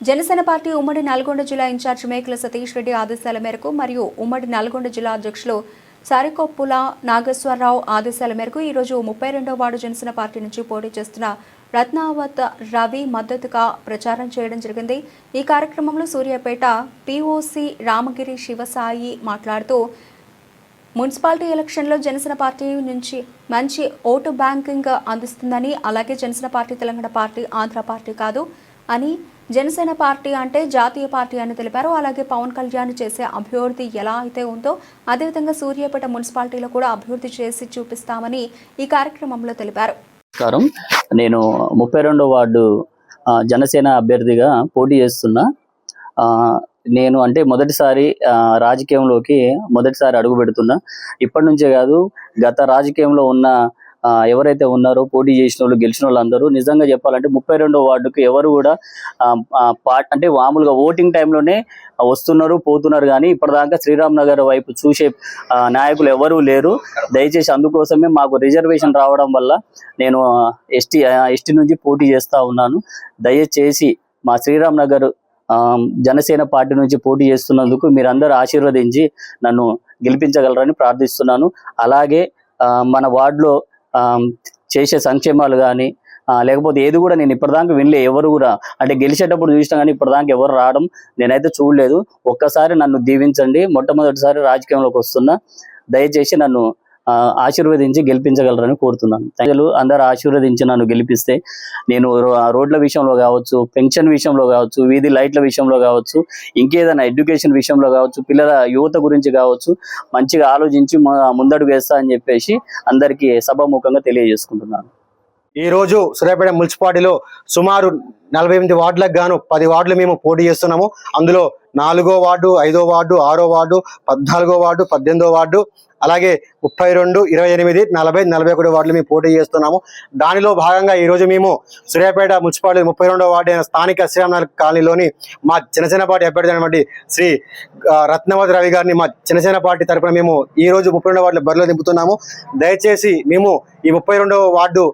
Janasena party ఉమ్మడి నల్గొండ జిల్లా incharge మేకల సతీష్ రెడ్డి ఆదేశాల మేరకు మరియు ఉమ్మడి నల్గొండ జిల్లా అధ్యక్షులు సారికొప్పుల నాగేశ్వరరావు ఆదేశాల మేరకు ఈరోజు 32వ వార్డు జనసేన పార్టీ నుంచి పోటీ చేస్తున్న రత్నావత్ రవి మద్దతుగా ప్రచారం చేయడం జరిగింది। ఈ కార్యక్రమంలో సూర్యాపేట పిఓసి రామగిరి శివసాయి మాట్లాడుతూ మున్సిపాలిటీ ఎలక్షన్లో జనసేన పార్టీ నుంచి మంచి ఓటు బ్యాంకింగ్ అందిస్తుందని, అలాగే Janasena party Telangana party Andhra party కాదు అని, జనసేన పార్టీ అంటే జాతీయ పార్టీ అని తెలిపారు। అలాగే పవన్ కళ్యాణ్ చేసే అభివృద్ధి ఎలా అయితే ఉందో అదేవిధంగా సూర్యాపేట మున్సిపాలిటీలో కూడా అభివృద్ధి చేసి చూపిస్తామని ఈ కార్యక్రమంలో తెలిపారు। నేను 32వ వార్డు జనసేన అభ్యర్థిగా పోటీ చేస్తున్నా। నేను అంటే మొదటిసారి రాజకీయంలోకి అడుగు పెడుతున్నా। ఇప్పటి నుంచే కాదు, గత రాజకీయంలో ఉన్న ఎవరైతే ఉన్నారో పోటీ చేసిన వాళ్ళు గెలిచిన వాళ్ళందరూ నిజంగా చెప్పాలంటే 32వ వార్డుకు ఎవరు కూడా అంటే మామూలుగా ఓటింగ్ టైంలోనే వస్తున్నారు పోతున్నారు, కానీ ఇప్పటిదాకా శ్రీరామ్ నగర్ వైపు చూసే నాయకులు ఎవరూ లేరు। దయచేసి అందుకోసమే మాకు రిజర్వేషన్ రావడం వల్ల నేను ఎస్టీ నుంచి పోటీ చేస్తా ఉన్నాను। దయచేసి మా శ్రీరామ్ నగర్ జనసేన పార్టీ నుంచి పోటీ చేస్తున్నందుకు మీరందరూ ఆశీర్వదించి నన్ను గెలిపించగలరని ప్రార్థిస్తున్నాను। అలాగే మన వార్డులో చేసే సంక్షేమాలు కానీ లేకపోతే ఏది కూడా నేను ఇప్పటిదాకా వినలే। ఎవరు కూడా అంటే గెలిచేటప్పుడు చూసినా కానీ ఇప్పటిదాకా ఎవరు రావడం నేనైతే చూడలేదు। ఒక్కసారి నన్ను దీవించండి, మొట్టమొదటిసారి రాజకీయంలోకి వస్తున్నా, దయచేసి నన్ను ఆశీర్వదించి గెలిపించగలరని కోరుతున్నాను। ప్రజలు అందరూ ఆశీర్వదించి నన్ను గెలిపిస్తే నేను రోడ్ల విషయంలో కావచ్చు, పెన్షన్ విషయంలో కావచ్చు, వీధి లైట్ల విషయంలో కావచ్చు, ఇంకేదైనా ఎడ్యుకేషన్ విషయంలో కావచ్చు, పిల్లల యువత గురించి కావచ్చు మంచిగా ఆలోచించి ముందడుగు వేస్తా అని చెప్పేసి అందరికీ సభాముఖంగా తెలియజేసుకుంటున్నాను। ఈరోజు సూర్యాపేట మున్సిపాలిటీలో సుమారు 48 వార్డులకు గాను 10 వార్డులు మేము పోటీ చేస్తున్నాము। అందులో 4వ వార్డు, 5వ వార్డు, 6వ వార్డు, 14వ వార్డు, 18వ వార్డు, అలాగే 32, 28, 40, 41 వార్డులు మేము పోటీ చేస్తున్నాము। దానిలో భాగంగా ఈరోజు మేము సూర్యాపేట మున్సిపాలిటీ 32వ వార్డు అయిన స్థానిక శ్రీరామనగర్ కాలనీలోని మా జనసేన పార్టీ అభ్యర్థి అయినటువంటి శ్రీ రత్నావత్ రవి గారిని మా జనసేన పార్టీ తరఫున మేము ఈరోజు 32వ వార్డులో బరిలో దింపుతున్నాము। దయచేసి మేము ఈ 32వ వార్డు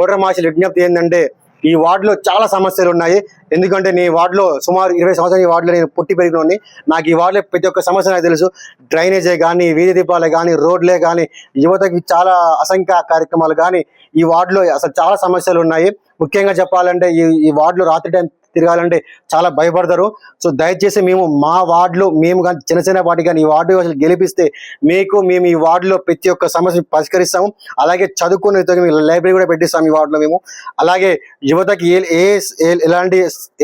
ఓటర్ మహాశయుల విజ్ఞప్తి ఏంటంటే, ఈ వార్డులో చాలా సమస్యలు ఉన్నాయి। ఎందుకంటే నీ వార్డులో సుమారు 20 సంవత్సరాలు ఈ వార్డులో నేను పుట్టి పెరిగినోని, నాకు ఈ వార్డులో ప్రతి ఒక్క సమస్య నాకు తెలుసు। డ్రైనేజే కానీ, వీధి దీపాలే కానీ, రోడ్లే కానీ, యువతకి చాలా అసంఖ్య కార్యక్రమాలు కానీ ఈ వార్డులో అసలు చాలా సమస్యలు ఉన్నాయి। ముఖ్యంగా చెప్పాలంటే ఈ వార్డులో రాత్రి టైం తిరగాలంటే చాలా భయపడతారు। సో దయచేసి మేము మా వార్డులో మేము కానీ జనసేన పార్టీ కానీ ఈ వార్డు అసలు గెలిపిస్తే మేము ఈ వార్డులో ప్రతి ఒక్క సమస్యను పరిష్కరిస్తాము। అలాగే చదువుకునే లైబ్రరీ కూడా పెట్టిస్తాము ఈ వార్డులో మేము। అలాగే యువతకి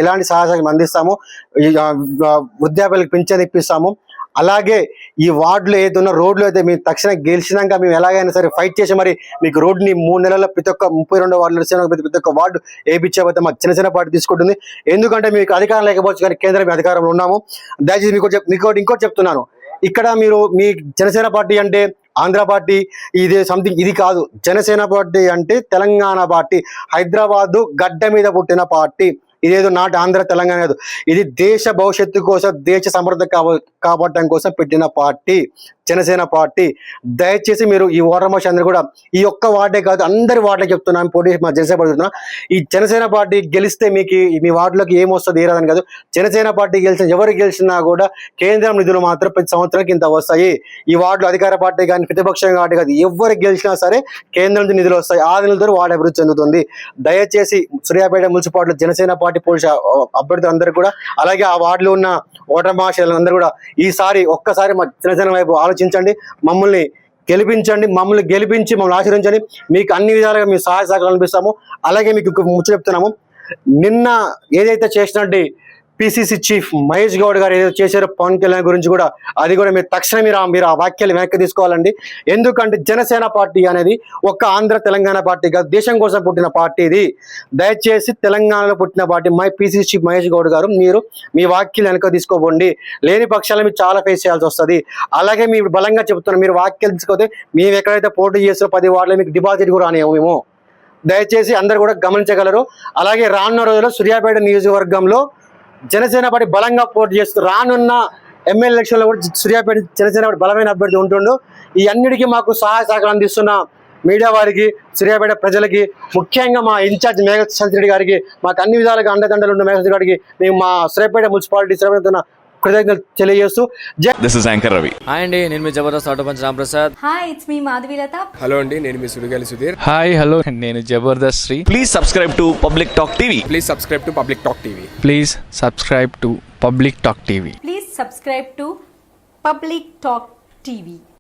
ఎలాంటి సహాయం అందిస్తాము, వృద్ధాప్యులకు పింఛన్ ఇప్పిస్తాము। అలాగే ఈ వార్డులో ఏదైనా రోడ్లు అయితే మేము తక్షణం గెలిచినాక మేము ఎలాగైనా సరే ఫైట్ చేసి మరి మీకు రోడ్ని 3 నెలల్లో ప్రతి ఒక్క 32వ వార్డులో ప్రతి ఒక్క వార్డు వేయించకపోతే మాకు జనసేన పార్టీ తీసుకుంటుంది। ఎందుకంటే మీకు అధికారం లేకపోవచ్చు కానీ కేంద్రం అధికారంలో ఉన్నాము। దయచేసి ఇంకోటి చెప్తున్నాను, ఇక్కడ మీరు మీ జనసేన పార్టీ అంటే ఆంధ్ర పార్టీ ఇది సంథింగ్ ఇది కాదు। జనసేన పార్టీ అంటే తెలంగాణ పార్టీ, హైదరాబాదు గడ్డ మీద పుట్టిన పార్టీ। ఇదేదో నాటి ఆంధ్ర తెలంగాణ కాదు, ఇది దేశ భవిష్యత్తు కోసం, దేశ సమృద్ధి కాపాడటం కోసం పెట్టిన పార్టీ జనసేన పార్టీ। దయచేసి మీరు ఈ ఓటర్ మనిషి అందరూ కూడా ఈ ఒక్క వార్డే కాదు అందరి వార్డులకు చెప్తున్నాను, పోటీ మా జనసేన పార్టీ చెప్తున్నా, ఈ జనసేన పార్టీ గెలిస్తే మీకు మీ వార్డులోకి ఏమొస్తుంది ఏ రాదని కాదు, జనసేన పార్టీ ఎవరు గెలిచినా కూడా కేంద్రం నిధులు మాత్రం ప్రతి సంవత్సరానికి ఇంత వస్తాయి। ఈ వార్డులో అధికార పార్టీ కానీ ప్రతిపక్షం పార్టీ కాదు, ఎవరు గెలిచినా సరే కేంద్రం నుంచి నిధులు వస్తాయి, ఆ నిధులతో వార్డు అభివృద్ధి చెందుతుంది। దయచేసి సూర్యాపేట మున్సిపాలిటీలో జనసేన పార్టీ పోలీసు అభ్యర్థులందరూ కూడా, అలాగే ఆ వార్డులో ఉన్న ఓటర్ మహాశయులందరూ కూడా ఈసారి ఒక్కసారి మా జనసేన వైపు ఆలోచించండి, మమ్మల్ని గెలిపించండి, మమ్మల్ని ఆశీర్వదించండి। మీకు అన్ని విధాలుగా మేము సహాయ సహకారాలు అనిపిస్తాము। అలాగే మీకు ముచ్చట చెప్తున్నాము, నిన్న ఏదైతే చేసినట్టు పిసిసి చీఫ్ మహేష్ గౌడ్ గారు ఏదో చేశారో పవన్ కళ్యాణ్ గురించి కూడా, అది కూడా మీరు తక్షణం మీరు ఆ వాక్యాలు వెనక్కి తీసుకోవాలండి। ఎందుకంటే జనసేన పార్టీ అనేది ఒక్క ఆంధ్ర తెలంగాణ పార్టీ కాదు, దేశం కోసం పుట్టిన పార్టీ ఇది। దయచేసి తెలంగాణలో పుట్టిన party PCC chief Mahesh Goud గారు మీరు మీ వాక్యాలు వెనక్కి తీసుకోకండి, లేని పక్షాలు మీరు చాలా ఫేస్ చేయాల్సి వస్తుంది। అలాగే మీరు బలంగా చెప్తున్నారు, మీరు వాక్యాలు తీసుకోతే మేము ఎక్కడైతే పోటీ చేస్తారో 10 వార్డులో మీకు డిపాజిట్ కూడా రానివ్వము మేము। దయచేసి అందరు కూడా గమనించగలరు। అలాగే రానున్న రోజుల్లో సూర్యాపేట నియోజకవర్గంలో జనసేన పార్టీ బలంగా పోటీ చేస్తూ రానున్న ఎమ్మెల్యే ఎలక్షన్లో కూడా సూర్యాపేట జనసేన పార్టీ బలమైన అభ్యర్థి ఉంటుండు। ఈ అన్నిటికీ మాకు సహాయ సహకారం అందిస్తున్న మీడియా వారికి, సూర్యాపేట ప్రజలకి, ముఖ్యంగా మా ఇన్ఛార్జ్ మేఘ శాంతిరెడ్డి గారికి, మాకు అన్ని విధాలుగా అండదండలు ఉన్న మేఘ శాంతిరెడ్డి గారికి మేము మా సూర్యాపేట మున్సిపాలిటీ తరపున కృతజ్ఞతలు తెలియజేస్తూ this is anchor Ravi. Hi అండి, నేను మీ Jabardasth auto punch Ramprasad. Hi, it's me Madhavilatha. Hello అండి, నేను మీ సుడిగాలి సుధీర్. హాయ్ హలో, నేను Jabardasth Sri. Please subscribe to Public Talk TV. Please subscribe to Public Talk TV. Please subscribe to Public Talk TV. Please subscribe to Public Talk TV.